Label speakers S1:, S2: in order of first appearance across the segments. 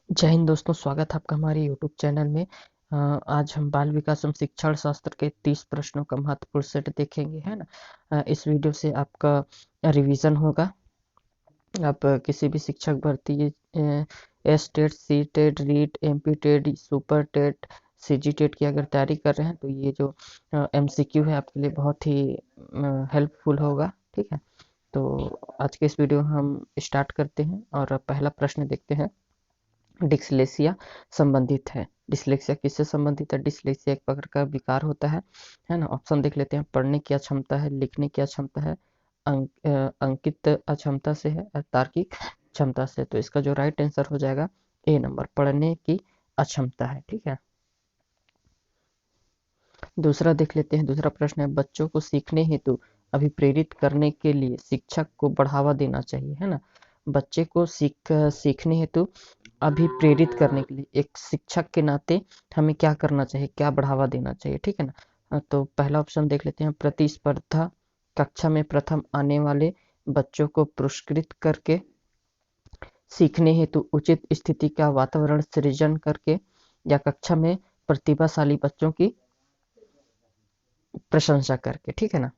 S1: जय हिंद दोस्तों, स्वागत है आपका हमारे YouTube चैनल में। आज हम बाल विकास एवं शिक्षण शास्त्र के 30 प्रश्नों का महत्वपूर्ण सेट देखेंगे, है ना। इस वीडियो से आपका रिवीजन होगा। आप किसी भी शिक्षक भर्ती S TET, C TET, REET, MP TET, super TET, CG TET की अगर तैयारी कर रहे हैं तो ये जो MCQ है आपके लिए बहुत ही हेल्पफुल होगा। ठीक है, तो आज के इस वीडियो हम स्टार्ट करते हैं और पहला प्रश्न देखते हैं। डिस्लेक्सिया संबंधित है। डिस्लेक्सिया किससे संबंधित है? डिस्लेक्सिया एक प्रकार का विकार होता है ना। ऑप्शन देख लेते हैं। पढ़ने की अक्षमता है, लिखने की अक्षमता है, अंकित अक्षमता से है, तार्किक क्षमता से। तो इसका जो राइट आंसर हो जाएगा ए नंबर, पढ़ने की अक्षमता है। ठीक है, दूसरा देख लेते हैं। दूसरा प्रश्न है, बच्चों को सीखने हेतु अभिप्रेरित करने के लिए शिक्षक को बढ़ावा देना चाहिए, है ना। बच्चे को सीखने हेतु अभिप्रेरित करने के लिए एक शिक्षक के नाते हमें क्या करना चाहिए, क्या बढ़ावा देना चाहिए? ठीक है ना। तो पहला ऑप्शन देख लेते हैं। प्रतिस्पर्धा कक्षा में प्रथम आने वाले बच्चों को पुरस्कृत करके, सीखने हेतु उचित स्थिति का वातावरण सृजन करके, या कक्षा में प्रतिभाशाली बच्चों की प्रशंसा करके। ठीक है ना।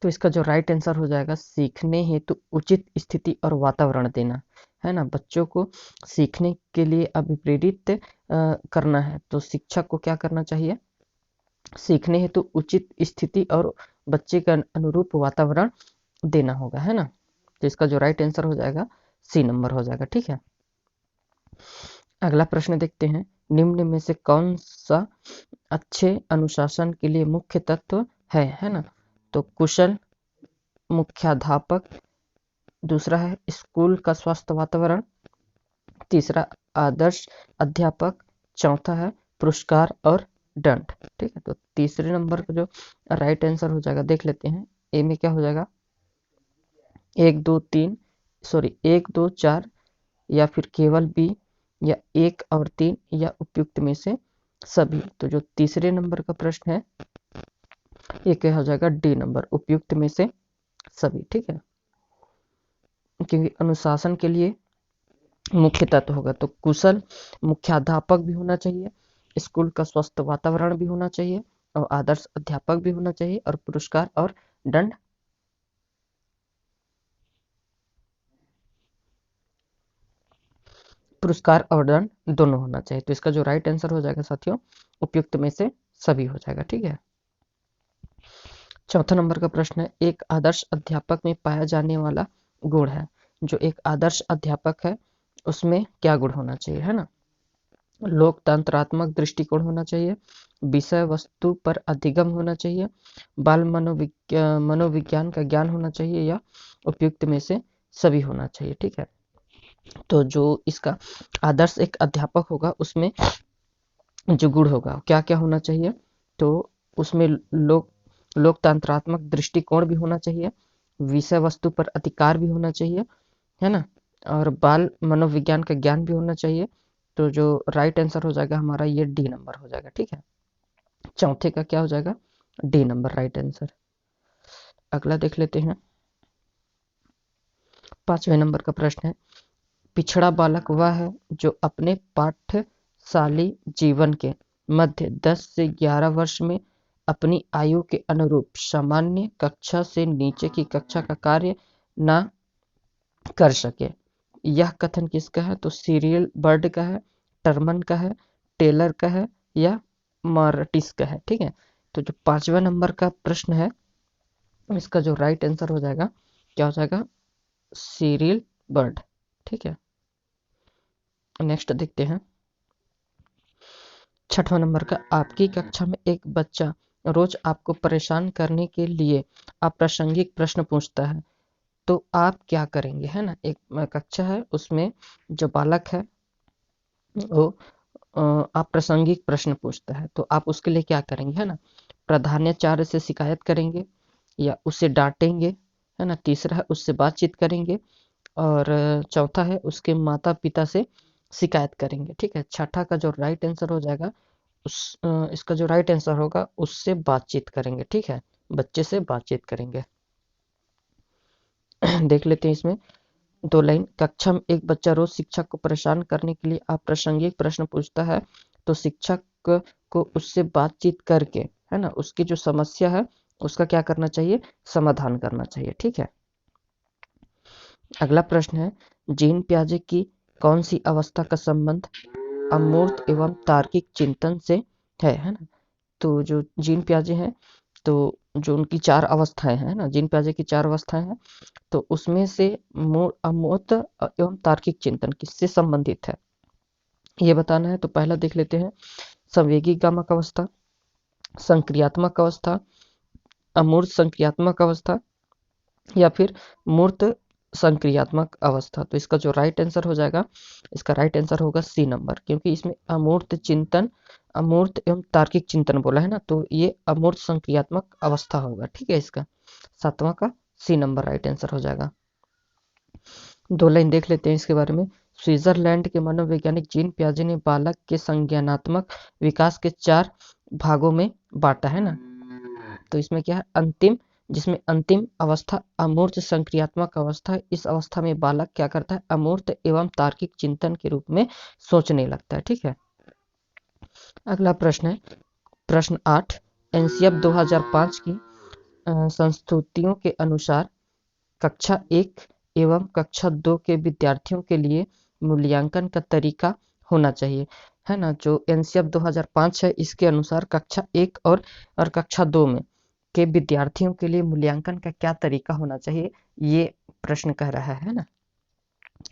S1: तो इसका जो राइट आंसर हो जाएगा, सीखने हेतु उचित स्थिति और वातावरण देना, है ना। बच्चों को सीखने के लिए अभिप्रेरित करना है तो शिक्षक को क्या करना चाहिए? सीखने हेतु उचित स्थिति और बच्चे के अनुरूप वातावरण देना होगा, है ना। तो इसका जो राइट आंसर हो जाएगा सी नंबर हो जाएगा। ठीक है, अगला प्रश्न देखते हैं। निम्न में से कौन सा अच्छे अनुशासन के लिए मुख्य तत्व है ना। तो कुशल मुख्याध्यापक, दूसरा है स्कूल का स्वस्थ वातावरण, तीसरा आदर्श अध्यापक, चौथा है पुरस्कार और दंड। ठीक है, तो तीसरे नंबर का जो राइट आंसर हो जाएगा देख लेते हैं। ए में क्या हो जाएगा? एक दो तीन, सॉरी एक दो चार, या फिर केवल बी, या एक और तीन, या उपयुक्त में से सभी। तो जो तीसरे नंबर का प्रश्न है ये क्या हो जाएगा? डी नंबर, उपयुक्त में से सभी। ठीक है, क्योंकि अनुशासन के लिए मुख्य तत्व होगा तो कुशल मुख्याध्यापक भी होना चाहिए, स्कूल का स्वस्थ वातावरण भी होना चाहिए, और आदर्श अध्यापक भी होना चाहिए, और पुरस्कार और दंड पुरस्कार और दंड दोनों होना चाहिए। तो इसका जो राइट आंसर हो जाएगा साथियों, उपयुक्त में से सभी हो जाएगा। ठीक है, चौथा नंबर का प्रश्न है, एक आदर्श अध्यापक में पाया जाने वाला गुण है। जो एक आदर्श अध्यापक है उसमें क्या गुण होना चाहिए, है ना। लोकतंत्रात्मक दृष्टिकोण होना चाहिए, विषय वस्तु पर अधिगम होना चाहिए, बाल मनोविज्ञान का ज्ञान होना चाहिए, या उपयुक्त में से सभी होना चाहिए। ठीक है, तो जो इसका आदर्श एक अध्यापक होगा उसमें जो गुण होगा क्या क्या होना चाहिए? तो उसमें लोकतंत्रात्मक दृष्टिकोण भी होना चाहिए, विषय वस्तु पर अधिकार भी होना चाहिए, है ना, और बाल मनोविज्ञान का ज्ञान भी होना चाहिए। तो जो राइट आंसर हो जाएगा हमारा ये डी नंबर हो जाएगा। ठीक है, चौथे का क्या हो जाएगा? D number right answer. अगला देख लेते हैं। पांचवें नंबर का प्रश्न है, पिछड़ा बालक वह है जो अपने पाठशाली जीवन के मध्य 10 से 11 वर्ष में अपनी आयु के अनुरूप सामान्य कक्षा से नीचे की कक्षा का कार्य ना कर सके। यह कथन किसका है? तो सीरियल बर्ड का है, टर्मन का है, टेलर का है, या मार्टिस का है। ठीक है, तो जो पांचवा नंबर का प्रश्न है इसका जो राइट आंसर हो जाएगा क्या हो जाएगा? Serial bird. ठीक है, नेक्स्ट देखते हैं। छठवां नंबर का, आपकी कक्षा में एक बच्चा रोज आपको परेशान करने के लिए अप्रासंगिक प्रश्न पूछता है, तो आप क्या करेंगे, है ना। एक कक्षा है उसमें जो बालक है वो अप्रासंगिक प्रश्न पूछता है, तो आप उसके लिए क्या करेंगे, है ना। प्रधानाचार्य से शिकायत करेंगे, या उसे डांटेंगे, है ना। तीसरा है उससे बातचीत करेंगे, और चौथा है उसके माता पिता से शिकायत करेंगे। ठीक है, छठा का जो राइट आंसर हो जाएगा इसका जो राइट आंसर होगा उससे बातचीत करेंगे। ठीक है, बच्चे से बातचीत करेंगे। देख लेते हैं इसमें। दो लाइन, कक्षा में एक बच्चा रोज शिक्षक को परेशान करने के लिए अप्रासंगिक प्रश्न पूछता है, तो शिक्षक को उससे बातचीत करके, है ना, उसकी जो समस्या है उसका क्या करना चाहिए, समाधान करना चाहिए। ठीक है। अगला प्रश्न है, जीन पियाजे की कौन सी अवस्था का संबंध अमूर्त एवं तार्किक चिंतन से है ना। तो जो जीन पियाजे हैं, तो जो उनकी चार अवस्थाएं हैं ना, जीन पियाजे की चार अवस्थाएं हैं, तो उसमें से अमूर्त एवं तार्किक चिंतन किससे संबंधित है, ये बताना है। तो पहला देख लेते हैं, संवेगी गामक अवस्था, संक्रियात्मक अवस्था, अमूर्त संक्रियात्मक अवस्था, या फिर मूर्त संक्रियात्मक अवस्था। तो इसका जो राइट आंसर हो जाएगा, इसका राइट आंसर होगा सी नंबर, क्योंकि इसमें अमूर्त चिंतन, अमूर्त एवं तार्किक चिंतन बोला है ना, तो ये अमूर्त संक्रियात्मक अवस्था होगा। ठीक है, इसका सातवां का सी नंबर राइट आंसर हो जाएगा। दो लाइन देख लेते हैं इसके बारे में। स्विट्जरलैंड के मनोवैज्ञानिक जीन पियाजे ने बालक के संज्ञानात्मक विकास के चार भागों में बांटा है ना। तो इसमें क्या है, अंतिम, जिसमें अंतिम अवस्था अमूर्त संक्रियात्मक अवस्था है। इस अवस्था में बालक क्या करता है, अमूर्त एवं तार्किक चिंतन के रूप में सोचने लगता है। ठीक है। अगला प्रश्न है प्रश्न 8, एनसीएफ 2005 की संस्तुतियों के अनुसार कक्षा 1 एवं कक्षा 2 के विद्यार्थियों के लिए मूल्यांकन का तरीका होना चाहिए, है ना। जो एनसीएफ 2005 है, इसके अनुसार कक्षा 1 और कक्षा 2 में के विद्यार्थियों के लिए मूल्यांकन का क्या तरीका होना चाहिए, ये प्रश्न कह रहा है ना।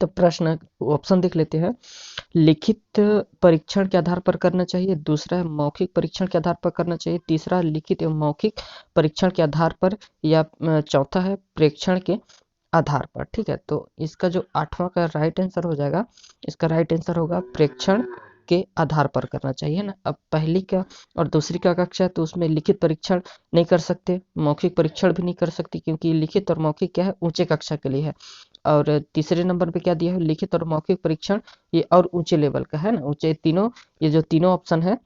S1: तो प्रश्न ऑप्शन देख लेते हैं। लिखित परीक्षण के आधार पर करना चाहिए, दूसरा है मौखिक परीक्षण के आधार पर करना चाहिए, तीसरा लिखित एवं मौखिक परीक्षण के आधार पर, या चौथा है प्रेक्षण के आधार पर। ठीक है। तो इसका जो आठवां का राइट आंसर हो जाएगा, इसका राइट आंसर होगा प्रेक्षण के आधार पर करना चाहिए ना। अब पहली का और दूसरी का कक्षा है, तो उसमें लिखित परीक्षण नहीं कर सकते, मौखिक परीक्षण भी नहीं कर सकती, क्योंकि लिखित और मौखिक क्या है, ऊंचे कक्षा के लिए है। और तीसरे नंबर पे क्या दिया है, लिखित और मौखिक परीक्षण, ये और ऊंचे लेवल का है ना, ऊंचे तीनों, ये जो तीनों ऑप्शन है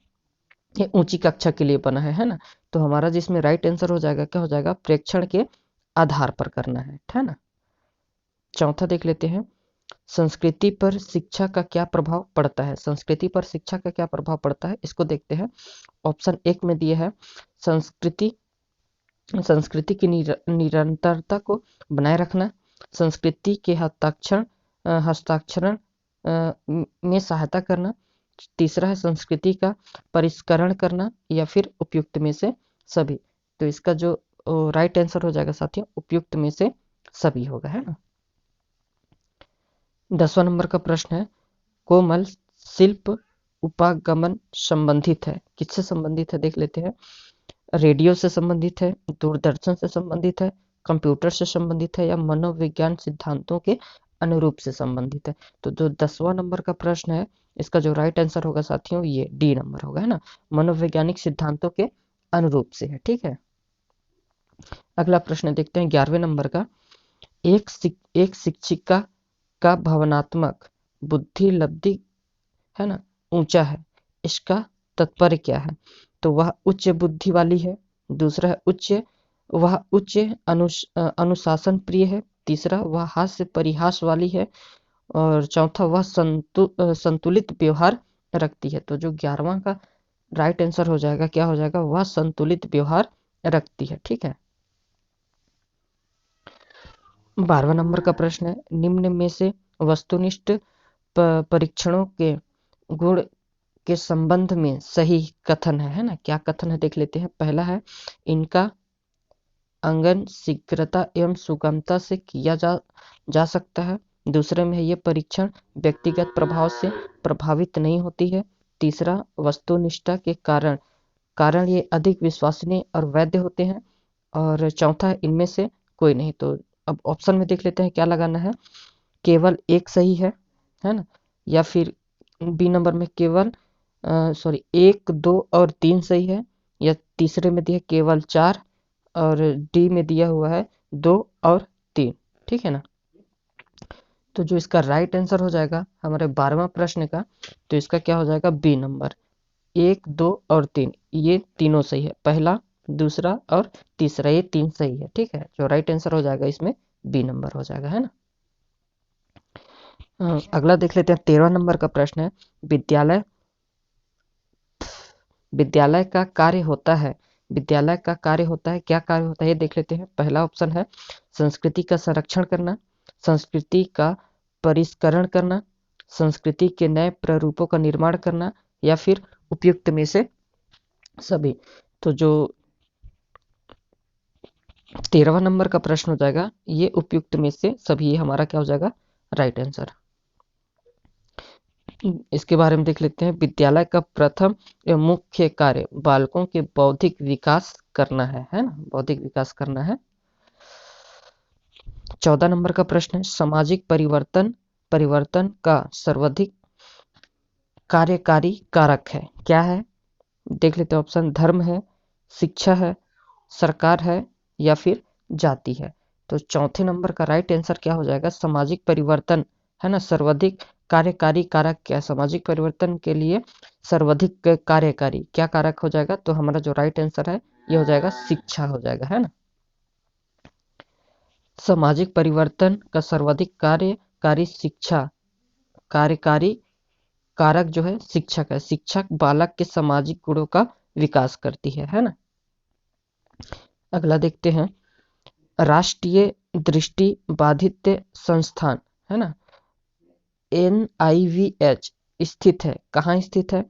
S1: ये ऊंची कक्षा के लिए बना है ना। तो हमारा जिसमें राइट आंसर हो जाएगा, क्या हो जाएगा, प्रेक्षण के आधार पर करना है ना। चौथा देख लेते हैं, संस्कृति पर शिक्षा का क्या प्रभाव पड़ता है, संस्कृति पर शिक्षा का क्या प्रभाव पड़ता है, इसको देखते हैं। ऑप्शन एक में दिया है, संस्कृति संस्कृति की निरंतरता को बनाए रखना, संस्कृति के हस्ताक्षरण में सहायता करना, तीसरा है संस्कृति का परिष्करण करना, या फिर उपयुक्त में से सभी। तो इसका जो राइट आंसर हो जाएगा साथियों, उपयुक्त में से सभी होगा, है ना। 10वां नंबर का प्रश्न है, कोमल शिल्प उपागमन संबंधित है, किससे संबंधित है देख लेते हैं। रेडियो से संबंधित है, दूरदर्शन से संबंधित है, कंप्यूटर से संबंधित है, या मनोविज्ञान सिद्धांतों के अनुरूप से संबंधित है। तो जो 10वां नंबर का प्रश्न है, इसका जो राइट आंसर होगा साथियों, ये डी नंबर होगा, है ना, मनोवैज्ञानिक सिद्धांतों के अनुरूप से है। ठीक है। अगला प्रश्न देखते हैं 11वें नंबर का, एक शिक्षिका का भावनात्मक बुद्धि लब्धि, है ना, ऊंचा है, इसका तात्पर्य क्या है। तो वह उच्च बुद्धि वाली है, दूसरा है वह उच्च अनुशासन प्रिय है, तीसरा वह हास्य परिहास वाली है, और चौथा वह संतुलित व्यवहार रखती है। तो जो 11वां का राइट आंसर हो जाएगा, क्या हो जाएगा, वह संतुलित व्यवहार रखती है। ठीक है। 12वां नंबर का प्रश्न है, निम्न में से वस्तुनिष्ठ परीक्षणों के गुण के संबंध में सही कथन है ना, क्या कथन है देख लेते हैं। पहला है, इनका अंगन शीघ्रता एवं सुगमता से किया जा सकता है। दूसरे में है, ये परीक्षण व्यक्तिगत प्रभाव से प्रभावित नहीं होती है। तीसरा, वस्तुनिष्ठता के कारण ये अधिक विश्वसनीय और वैध होते हैं। और चौथा है, इनमें से कोई नहीं। तो अब ऑप्शन में देख लेते हैं क्या लगाना है, केवल एक सही है ना, या फिर बी नंबर में केवल सॉरी 1, 2 और 3 सही है, या तीसरे में दिया केवल 4, और डी में दिया हुआ है 2 और 3। ठीक है ना। तो जो इसका राइट आंसर हो जाएगा हमारे 12वां प्रश्न का, तो इसका क्या हो जाएगा, बी नंबर, 1, 2 और 3, ये तीनों सही है, पहला, दूसरा और तीसरा, ये 3 सही है। ठीक है। जो राइट आंसर हो जाएगा इसमें बी नंबर हो जाएगा, है ना। अगला देख लेते हैं, 13वां नंबर का प्रश्न है, विद्यालय विद्यालय का कार्य होता है। विद्यालय का कार्य होता है, क्या कार्य होता है ये देख लेते हैं। पहला ऑप्शन है संस्कृति का संरक्षण करना, संस्कृति का परिष्करण करना, संस्कृति के नए प्रारूपों का निर्माण करना, या फिर उपयुक्त में से सभी। तो जो 13वां नंबर का प्रश्न हो जाएगा ये उपयुक्त में से सभी, ये हमारा क्या हो जाएगा, राइट आंसर। इसके बारे में देख लेते हैं, विद्यालय का प्रथम एवं मुख्य कार्य बालकों के बौद्धिक विकास करना है ना, बौद्धिक विकास करना है। 14 नंबर का प्रश्न है, सामाजिक परिवर्तन परिवर्तन का सर्वाधिक कार्यकारी कारक है, क्या है। देख लेते हैं ऑप्शन, धर्म है, शिक्षा है, सरकार है, या फिर जाति है। तो चौथे नंबर का राइट आंसर क्या हो जाएगा, सामाजिक परिवर्तन है ना, सर्वाधिक कार्यकारी कारक क्या है, सामाजिक परिवर्तन के लिए सर्वाधिक कार्यकारी क्या कारक हो जाएगा। तो हमारा जो राइट आंसर है ये हो जाएगा शिक्षा हो जाएगा, है ना। सामाजिक परिवर्तन का सर्वाधिक कार्यकारी शिक्षा, कार्यकारी कारक जो है शिक्षक है। शिक्षक बालक के सामाजिक गुणों का विकास करती है ना। अगला देखते हैं, राष्ट्रीय दृष्टि बाधित संस्थान है ना, NIVH स्थित है, कहाँ स्थित है,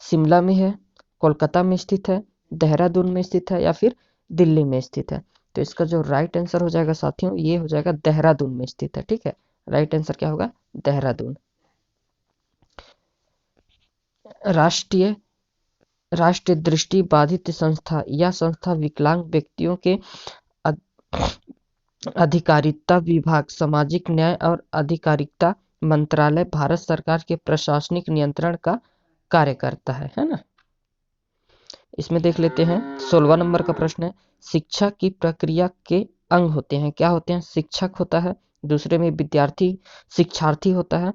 S1: शिमला में है, कोलकाता में स्थित है, देहरादून में स्थित है, या फिर दिल्ली में स्थित है। तो इसका जो राइट आंसर हो जाएगा साथियों ये हो जाएगा देहरादून में स्थित है, ठीक है। राइट आंसर क्या होगा, देहरादून। राष्ट्रीय राष्ट्रीय दृष्टि बाधित संस्था, यह संस्था विकलांग व्यक्तियों के अधिकारिता विभाग, सामाजिक न्याय और अधिकारिता मंत्रालय, भारत सरकार के प्रशासनिक नियंत्रण का कार्य करता है ना। इसमें देख लेते हैं 16वां नंबर का प्रश्न है, शिक्षा की प्रक्रिया के अंग होते हैं, क्या होते हैं, शिक्षक होता है, दूसरे में विद्यार्थी शिक्षार्थी होता है,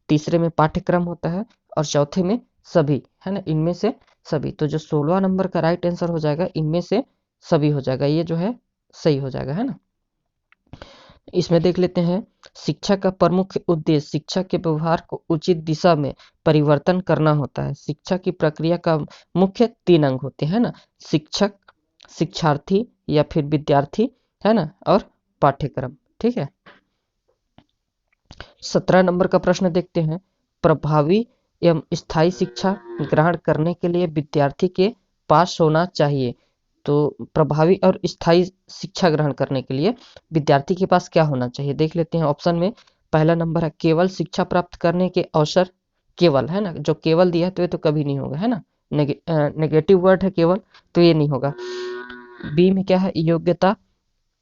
S1: तीसरे में पाठ्यक्रम होता है, और चौथे में सभी, है ना, इनमें से सभी। तो जो 16वां नंबर का राइट आंसर हो जाएगा इनमें से सभी हो जाएगा, ये जो है सही हो जाएगा, है ना। इसमें देख लेते हैं, शिक्षा का प्रमुख उद्देश्य शिक्षा के व्यवहार को उचित दिशा में परिवर्तन करना होता है। शिक्षा की प्रक्रिया का मुख्य 3 अंग होते हैं ना, शिक्षक, शिक्षार्थी या फिर विद्यार्थी, है ना, और पाठ्यक्रम, ठीक है। 17 नंबर का प्रश्न देखते हैं, प्रभावी एवं स्थायी शिक्षा ग्रहण करने के लिए विद्यार्थी के पास होना चाहिए। तो प्रभावी और स्थायी शिक्षा ग्रहण करने के लिए विद्यार्थी के पास क्या होना चाहिए, देख लेते हैं। ऑप्शन में पहला नंबर है केवल शिक्षा प्राप्त करने के अवसर, केवल, है ना, जो केवल दिया तो ये तो कभी नहीं होगा, है ना, नेगेटिव वर्ड है केवल, तो ये नहीं होगा। बी में क्या है, योग्यता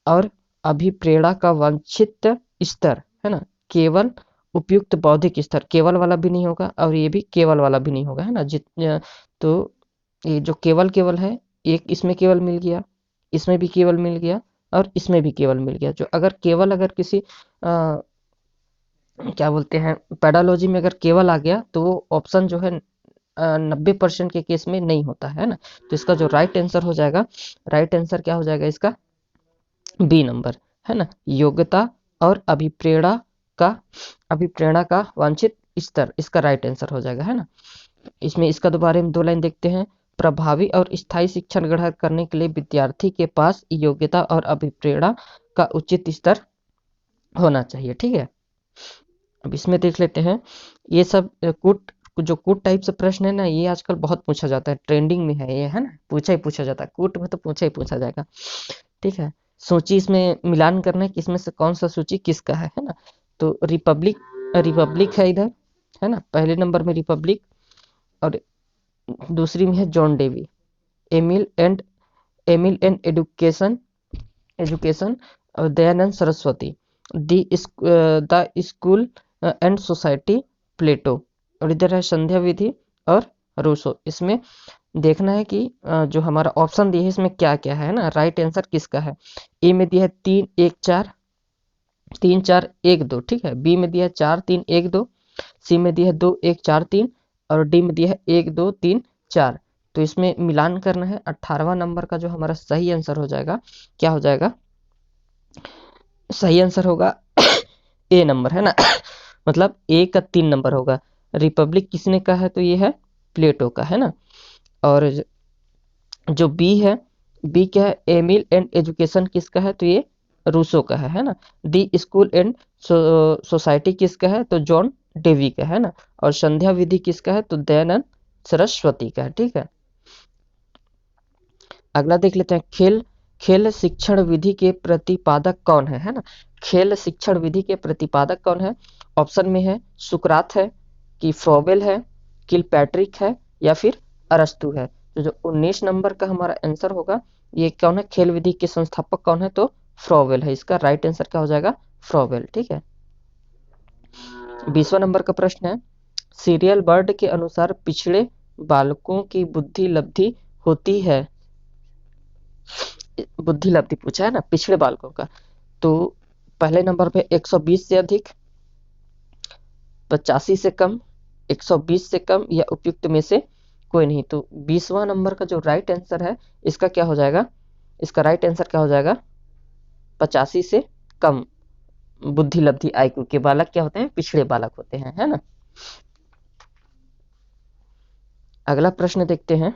S1: और अभिप्रेरणा का वांछित स्तर, है ना, केवल उपयुक्त बौद्धिक स्तर, केवल वाला भी नहीं होगा और ये भी केवल वाला भी नहीं होगा, है ना। तो ये जो केवल केवल है, एक इसमें केवल मिल गया, इसमें भी केवल मिल गया, और इसमें भी केवल मिल गया। जो अगर केवल अगर किसी क्या बोलते हैं पेडालॉजी में अगर केवल आ गया तो वो ऑप्शन जो है 90% के केस में नहीं होता है ना। तो इसका जो राइट आंसर हो जाएगा, राइट आंसर क्या हो जाएगा इसका, बी नंबर, है ना, योग्यता और अभिप्रेरणा का वांछित स्तर, इसका राइट आंसर हो जाएगा, है ना। इसमें इसका दोबारा में 2 लाइन देखते हैं, प्रभावी और स्थायी शिक्षा ग्रहण करने के लिए विद्यार्थी के पास योग्यता और अभिप्रेरणा का उचित स्तर होना चाहिए, ठीक है। अब इसमें देख लेते हैं, ये सब कूट टाइप से प्रश्न है ना, ये आजकल बहुत पूछा जाता है, ट्रेंडिंग में है ये, है ना, पूछा ही पूछा जाता है, कूट में तो पूछा ही पूछा जाएगा, ठीक है। सूची इसमें मिलान करना है कि इसमें से कौन सा सूची किसका है ना। तो रिपब्लिक है इधर, है ना, पहले नंबर में रिपब्लिक, और दूसरी में है John Dewey, Emile and education और Dayanand Saraswati, the school and society, Plato, और इधर है संध्या विधि और रूसो। इसमें देखना है कि जो हमारा ऑप्शन दिया है इसमें क्या क्या है ना, राइट आंसर किसका है। ए में दिया है 3 1 4 3 4 1 2, ठीक है। बी में दिया है 4 3 1 2, सी में दिया है 2 1 4 3, और डी में दिया है 1 2 3 4। तो इसमें मिलान करना है, 18वां नंबर का जो हमारा सही आंसर हो जाएगा, क्या हो जाएगा, सही आंसर होगा ए नंबर, है ना। मतलब ए का 3 नंबर होगा। रिपब्लिक किसने कहा है? तो ये है प्लेटो का, है ना। और जो बी है, बी क्या है? एमिल एंड एजुकेशन किसका है? तो ये रूसो का है ना। डी स्कूल एंड सोसाइटी किसका है? तो जॉन डेवी का, है ना। और संध्या विधि किसका है? तो दयानंद सरस्वती का है, ठीक है। अगला देख लेते हैं, खेल खेल शिक्षण विधि के प्रतिपादक कौन है ना। खेल शिक्षण विधि के प्रतिपादक कौन है? ऑप्शन में है सुकरात है, कि फ्रोबेल है, किलपैट्रिक है, या फिर अरस्तु है। तो जो 19 नंबर का हमारा आंसर होगा, ये कौन है? खेल विधि के संस्थापक कौन है? तो फ्रोबेल है। इसका राइट आंसर क्या हो जाएगा? फ्रोबेल, ठीक है। 20वां नंबर का प्रश्न है, सीरियल बर्ड के अनुसार पिछड़े बालकों की बुद्धि लब्धि होती है। बुद्धि लब्धि पूछा है ना, पिछड़े बालकों का। तो पहले नंबर पे 120 से अधिक, 85 से कम, 120 से कम, या उपयुक्त में से कोई नहीं। तो 20वां नंबर का जो राइट आंसर है, इसका क्या हो जाएगा? इसका राइट आंसर क्या हो जाएगा? 85 से कम बुद्धि लब्धि आईक्यू के बालक क्या होते हैं? पिछड़े बालक होते हैं, है ना। अगला प्रश्न देखते हैं,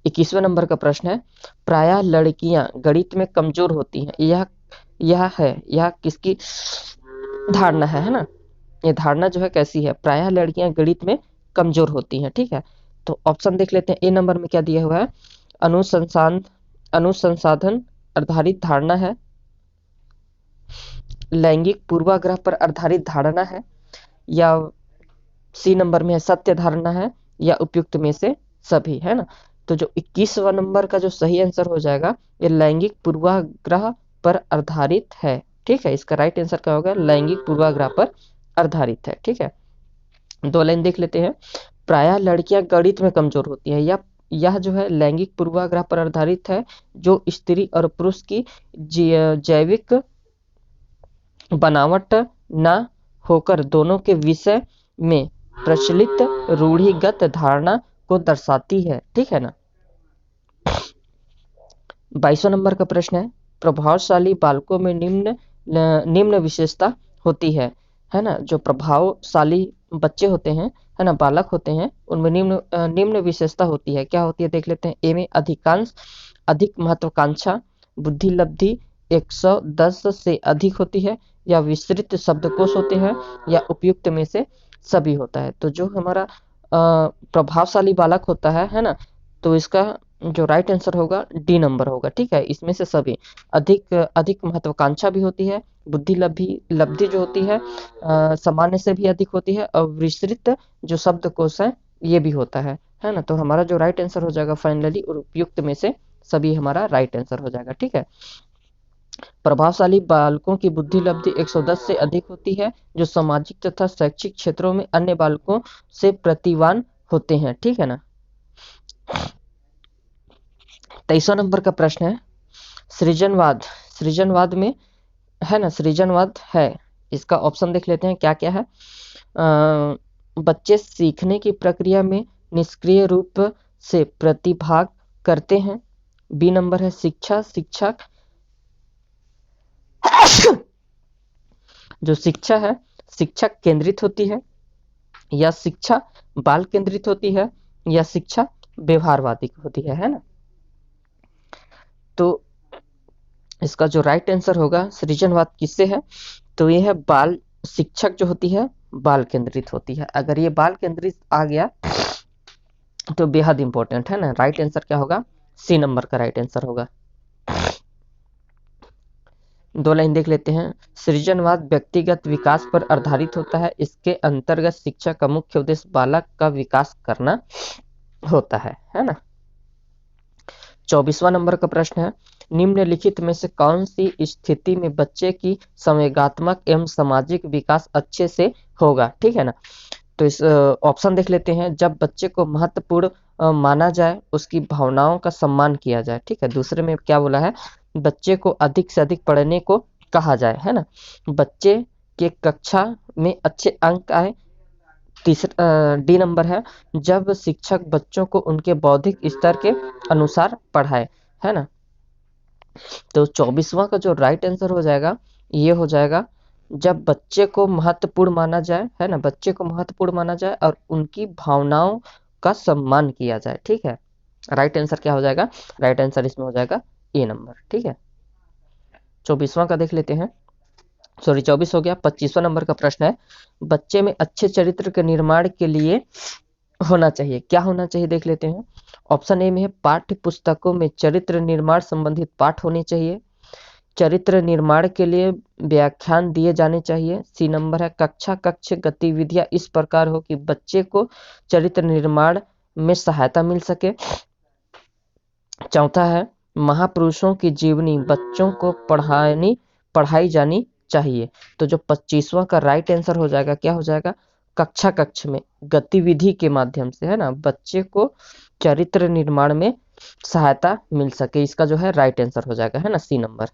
S1: 21वें नंबर का प्रश्न है, प्रायः लड़कियां गणित में कमजोर होती हैं, यह किसकी धारणा है ना। ये धारणा जो है कैसी है? प्रायः लड़कियां गणित में कमजोर होती हैं, ठीक है। तो ऑप्शन देख लेते हैं, ए नंबर में क्या दिया हुआ है? अनुसंधान अनुसंसाधन आधारित धारणा है, लैंगिक पूर्वाग्रह पर आधारित धारणा है, या सी नंबर में है सत्य धारणा है, या उपयुक्त में से सभी, है ना। तो जो 21वां नंबर का जो सही आंसर हो जाएगा, ये लैंगिक पूर्वाग्रह पर आधारित है, ठीक है। इसका राइट आंसर क्या होगा? लैंगिक पूर्वाग्रह पर आधारित है, ठीक है। 2 लाइन देख लेते हैं, प्रायः लड़कियां गणित में कमजोर होती हैं, यह जो है लैंगिक पूर्वाग्रह पर आधारित है, जो स्त्री और पुरुष की जैविक बनावट न होकर दोनों के विषय में प्रचलित रूढ़िगत धारणा को दर्शाती है, ठीक है ना। 22वां नंबर का प्रश्न है, प्रभावशाली बालकों में निम्न विशेषता होती है ना। जो प्रभावशाली बच्चे होते हैं, है ना, बालक होते हैं, उनमें निम्न विशेषता होती है। क्या होती है देख लेते हैं। ए में अधिक महत्वाकांक्षा, बुद्धि लब्धि 110 से अधिक होती है, या विस्तृत शब्दकोश होते हैं, या उपयुक्त में से सभी होता है। तो जो हमारा प्रभावशाली बालक होता है ना, तो इसका जो राइट आंसर होगा डी नंबर होगा, ठीक है। इसमें से सभी, अधिक महत्वाकांक्षा भी होती है, बुद्धि लब्धि जो होती है सामान्य से भी अधिक होती है, और विस्तृत जो शब्दकोश है ये भी होता है ना। तो हमारा जो राइट आंसर हो जाएगा फाइनली, और उपयुक्त में से सभी हमारा राइट आंसर हो जाएगा, ठीक है। प्रभावशाली बालकों की बुद्धि लब्धि 110 से अधिक होती है, जो सामाजिक तथा शैक्षिक क्षेत्रों में अन्य बालकों से प्रतिवान होते हैं, ठीक है ना। 23वां नंबर का प्रश्न है, सृजनवाद में, है ना, सृजनवाद है। इसका ऑप्शन देख लेते हैं क्या क्या है। बच्चे सीखने की प्रक्रिया में निष्क्रिय रूप से प्रतिभाग करते हैं। बी नंबर है शिक्षक जो शिक्षा है शिक्षक केंद्रित होती है, या शिक्षा बाल केंद्रित होती है, या शिक्षा व्यवहारवादी होती है ना। तो इसका जो राइट आंसर होगा, सृजनवाद किससे है? तो ये है बाल, शिक्षक जो होती है बाल केंद्रित होती है। अगर ये बाल केंद्रित आ गया तो बेहद इंपॉर्टेंट है ना। राइट आंसर क्या होगा? सी नंबर का राइट आंसर होगा। 2 लाइन देख लेते हैं, सृजनवाद व्यक्तिगत विकास पर आधारित होता है। इसके अंतर्गत शिक्षा का मुख्य उद्देश्य बालक का विकास करना होता है ना। 24वां नंबर का प्रश्न है, निम्नलिखित में से कौन सी स्थिति में बच्चे की संवेगात्मक एवं सामाजिक विकास अच्छे से होगा, ठीक है ना। तो इस ऑप्शन देख लेते हैं, जब बच्चे को महत्वपूर्ण माना जाए, उसकी भावनाओं का सम्मान किया जाए, ठीक है। दूसरे में क्या बोला है? बच्चे को अधिक से अधिक पढ़ने को कहा जाए, है ना। बच्चे के कक्षा में अच्छे अंक आए। तीसरा डी नंबर है, जब शिक्षक बच्चों को उनके बौद्धिक स्तर के अनुसार पढ़ाए, है ना। तो 24वां का जो राइट आंसर हो जाएगा, ये हो जाएगा जब बच्चे को महत्वपूर्ण माना जाए, है ना, बच्चे को महत्वपूर्ण माना जाए और उनकी भावनाओं का सम्मान किया जाए। ठीक है, राइट आंसर क्या हो जाएगा? राइट आंसर इसमें हो जाएगा ए नंबर। ठीक है, 24वां का देख लेते हैं। सॉरी 24 हो गया। 25वां नंबर का प्रश्न है, बच्चे में अच्छे चरित्र के निर्माण के लिए होना चाहिए, क्या होना चाहिए देख लेते हैं। ऑप्शन ए में है पाठ्य पुस्तकों में चरित्र निर्माण संबंधित पाठ होने चाहिए, चरित्र निर्माण के लिए व्याख्यान दिए जाने चाहिए। सी नंबर है कक्षा कक्ष गतिविधियां इस प्रकार हो कि बच्चे को चरित्र निर्माण में सहायता मिल सके। चौथा है महापुरुषों की जीवनी बच्चों को पढ़ाई जानी चाहिए। तो जो 25वां का राइट आंसर हो जाएगा, क्या हो जाएगा? कक्षा कक्ष में गतिविधि के माध्यम से, है ना, बच्चे को चरित्र निर्माण में सहायता मिल सके, इसका जो है राइट आंसर हो जाएगा, है ना, सी नंबर।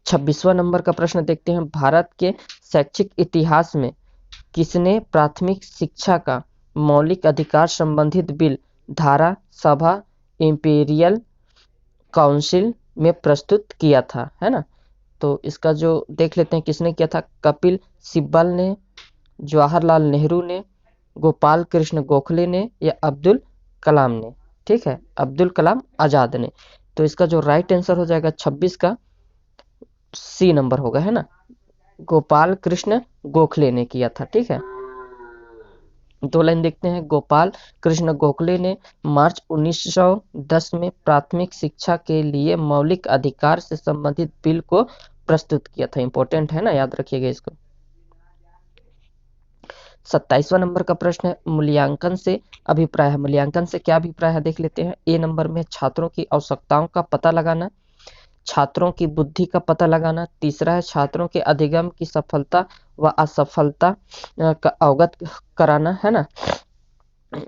S1: 26वां नंबर का प्रश्न देखते हैं, भारत के शैक्षिक इतिहास में किसने प्राथमिक शिक्षा का मौलिक अधिकार संबंधित बिल धारा सभा इंपीरियल काउंसिल में प्रस्तुत किया था, है ना। तो इसका जो देख लेते हैं किसने किया था, कपिल सिब्बल ने, जवाहरलाल नेहरू ने, गोपाल कृष्ण गोखले ने या अब्दुल कलाम ने। ठीक है, अब्दुल कलाम आजाद ने। तो इसका जो राइट आंसर हो जाएगा 26 का सी नंबर होगा, है ना, गोपाल कृष्ण गोखले ने किया था। ठीक है, दो लाइन देखते हैं। गोपाल कृष्ण गोखले ने मार्च 1910 में प्राथमिक शिक्षा के लिए मौलिक अधिकार से संबंधित बिल को प्रस्तुत किया था। इंपॉर्टेंट है ना, याद रखिएगा इसको। 27वां नंबर का प्रश्न है, मूल्यांकन से अभिप्राय है। मूल्यांकन से क्या अभिप्राय है देख लेते हैं। ए नंबर में छात्रों की आवश्यकताओं का पता लगाना, छात्रों की बुद्धि का पता लगाना। तीसरा है छात्रों के अधिगम की सफलता व असफलता का अवगत कराना, है ना।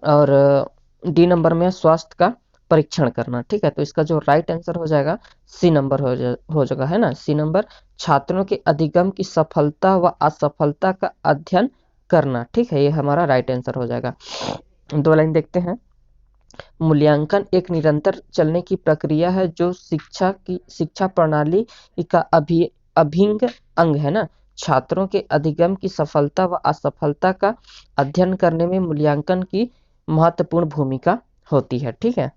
S1: और डी नंबर में स्वास्थ्य का परीक्षण करना। ठीक है, तो इसका जो राइट आंसर हो जाएगा सी नंबर हो जाएगा, है ना, सी नंबर, छात्रों के अधिगम की सफलता व असफलता का अध्ययन करना। ठीक है, ये हमारा राइट आंसर हो जाएगा। दो लाइन देखते हैं। मूल्यांकन एक निरंतर चलने की प्रक्रिया है जो शिक्षा प्रणाली का अभिन्न अंग है ना। छात्रों के अधिगम की सफलता व असफलता का अध्ययन करने में मूल्यांकन की महत्वपूर्ण भूमिका होती है। ठीक है,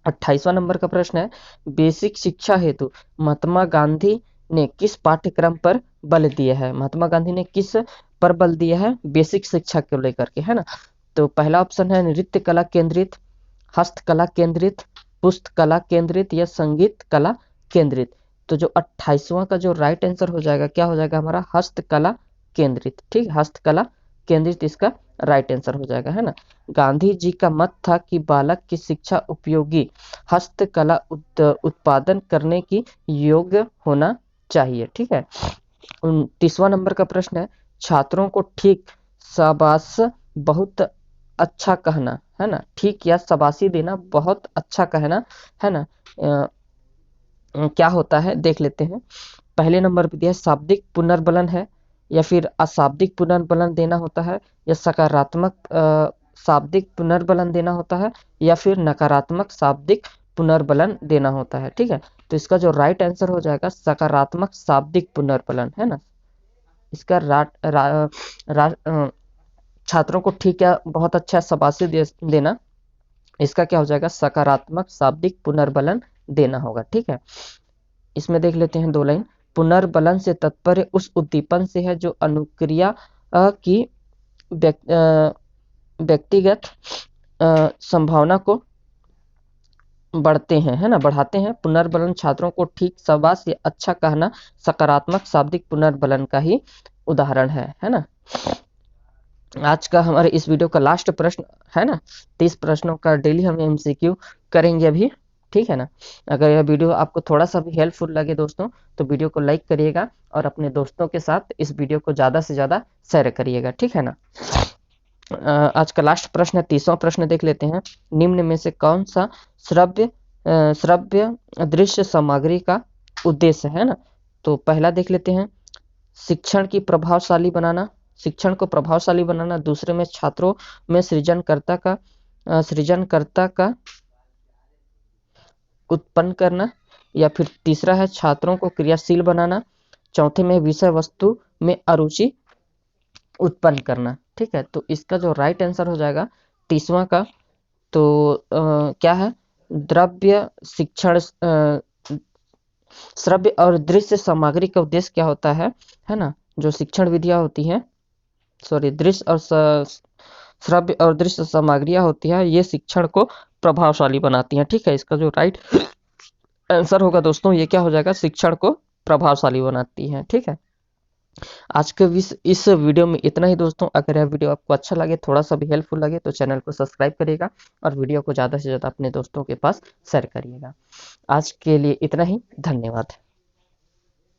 S1: 28वां नंबर का प्रश्न है, बेसिक शिक्षा हेतु महात्मा गांधी ने किस पाठ्यक्रम पर बल दिया है। महात्मा गांधी ने किस पर बल दिया है बेसिक शिक्षा को लेकर के, है ना। तो पहला ऑप्शन है नृत्य कला केंद्रित, हस्तकला केंद्रित, पुस्तकला केंद्रित या संगीत कला केंद्रित। तो जो 28वां का जो राइट आंसर हो जाएगा, क्या हो जाएगा हमारा, हस्तकला केंद्रित। ठीक, हस्तकला केंद्रित इसका राइट आंसर हो जाएगा, है ना। गांधी जी का मत था कि बालक की शिक्षा उपयोगी हस्तकला उत्पादन करने की योग्य होना चाहिए। ठीक है, 29वां नंबर का प्रश्न है, छात्रों को ठीक शाबाश बहुत अच्छा कहना, है ना, ठीक या शाबाशी देना, बहुत अच्छा कहना, है ना, क्या होता है देख लेते हैं। पहले नंबर पे दिया शाब्दिक पुनर्बलन है, या फिर अशाब्दिक पुनर्बलन देना होता है, या सकारात्मक शाब्दिक पुनर्बलन देना होता है, या फिर नकारात्मक शाब्दिक पुनर्बलन देना होता है। ठीक है, तो इसका जो राइट आंसर हो जाएगा सकारात्मक शाब्दिक पुनर्बलन, है ना। इसका छात्रों को ठीक या बहुत अच्छा शाबाशी देना, इसका क्या हो जाएगा, सकारात्मक शाब्दिक पुनर्बलन देना होगा। ठीक है, इसमें देख लेते हैं दो लाइन। पुनर्बलन से तात्पर्य उस उद्दीपन से है जो अनुक्रिया की व्यक्तिगत संभावना को बढ़ते हैं, है ना, बढ़ाते हैं। पुनर्बलन छात्रों को ठीक शाबाश या अच्छा कहना सकारात्मक शाब्दिक पुनर्बलन का ही उदाहरण है ना। आज का हमारे इस वीडियो का लास्ट प्रश्न है ना, 30 प्रश्नों का डेली हम एमसीक्यू करेंगे अभी। ठीक है ना, अगर यह वीडियो आपको थोड़ा सा भी हेल्पफुल लगे दोस्तों, तो वीडियो को लाइक करिएगा और अपने दोस्तों के साथ इस वीडियो को ज़्यादा से ज़्यादा शेयर करिएगा। ठीक है ना। आज का लास्ट प्रश्न है, 30वां प्रश्न देख लेते हैं। निम्न में से कौन सा श्रव्य दृश्य सामग्री का उद्देश्य है ना। तो पहला देख लेते हैं, शिक्षण की प्रभावशाली बनाना, शिक्षण को प्रभावशाली बनाना। दूसरे में छात्रों में सृजनकर्ता का उत्पन्न करना। या फिर तीसरा है छात्रों को क्रियाशील बनाना, चौथे में विषय वस्तु में अरुचि उत्पन्न करना। ठीक है, तो इसका जो राइट आंसर हो जाएगा 30वां का, तो क्या है, द्रव्य शिक्षण श्रव्य और दृश्य सामग्री का उद्देश्य क्या होता है ना, जो शिक्षण विधियां होती हैं, सॉरी दृश्य और श्रव्य और दृश्य सामग्रियां होती हैं, ये शिक्षण को प्रभावशाली बनाती हैं। ठीक है, इसका जो राइट आंसर होगा दोस्तों ये क्या हो जाएगा, शिक्षण को प्रभावशाली बनाती हैं। ठीक है, आज के इस वीडियो में इतना ही दोस्तों। अगर यह वीडियो आपको अच्छा लगे, थोड़ा सा भी हेल्पफुल लगे, तो चैनल को सब्सक्राइब करिएगा और वीडियो को ज़्यादा से ज़्यादा अपने दोस्तों के पास शेयर करिएगा। आज के लिए इतना ही, धन्यवाद।